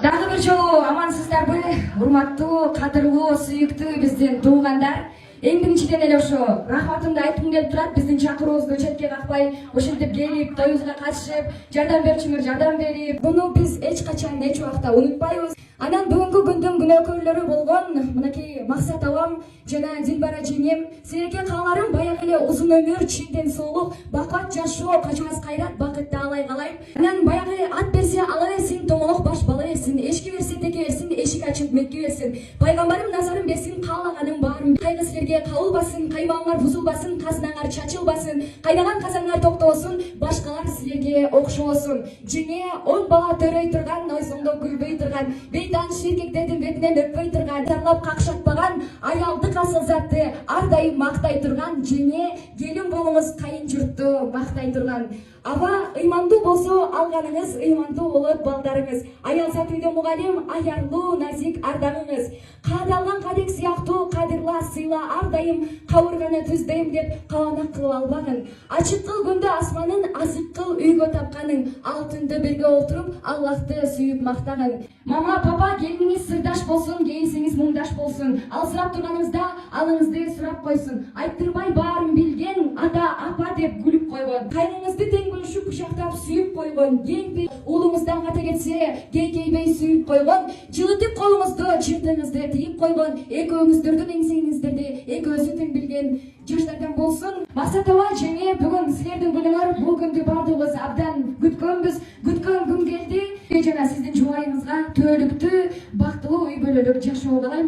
Дагы бир жолу амансыздарбы, урматтуу, кадырлуу, сүйүктүү биздин туугандар. Эң биринчиден эле ошо рахматымды айткым келип турат. Биздин чакыруубузду четке какпай, ошентип келип, тоюбузга катышып, жардам берүүчүңөр жардам берип, буну биз эч качан, эч убакта унутпайбыз. Анан бүгүнкү күндүн күнөөкөрлөрү болгон мынакей Максат абам жана Дилбара жеңем, силерге кааларым баягы эле узун өмүр, чынден соолук, бакат жашоо, кажыбас кайрат, бакытты алай калайм. Анан баягы ат берсе ала берсин, тоңолок баш бала берсин, эшикке берсе теке берсин, эшик ачып мекке берсин. Пайгамбарым назарын берсин, каалаганың баарын. Кайгы силерге кабылбасын, каймаңар бузулбасын, казынаңар чачылбасын, кайнаган казаңар токтобосун, башкалар силерге окшобосун. Жеңе 10 бала төрөй турган, ойсоңдо күлбөй турган, бейтаныш эркектердин бетинен өппөй турган, тарлап какшатпаган, аялдык асыл затты ар дайым мактай турган, жеңе келин болуңуз кайын журтту мактай турган. Аба ыймандуу болсо алганыңыз, ыймандуу болот балдарыңыз. Аял зат үйдө мугалим, аярлуу, назик ардагыңыз. Каадалган кадек сыяктуу, кадырла, сыйла ар дайым, кабырганы түздейм деп каанак кылып албагын. Ачык кыл күндө асманын, азык кыл үйгө тапканың, ал түндө бирге отуруп, Аллахты сүйүп мактагын. Мама, папа, келиниңиз сырдаш болсун, кейинсиңиз муңдаш болсун. Алсырап турганыңызда алыңызды сурап койсун. Айттырбай баарын билген, ата, апа деп күлүп койгон. Кайныңызды тең бөлүшүп, кучактап сүйүп койгон. Кеңпи уулуңуздан ката кетсе, кейкейбей сүйүп койгон. Жылытып колуңузду, чыртыңызды тыйып койгон. Экөөңүздөрдүн эңсеңиздерди экөөсү тең билген жаштардан болсун. Максат аба, жеңе, бүгүн силердин күнүңөр, бул күндү баардыгыбыз абдан күткөнбүз. Күткөн күн келди. Жана сиздин жубайыңызга түбөлүктүү, бактылуу үй бүлөлүк жашоо каалайм.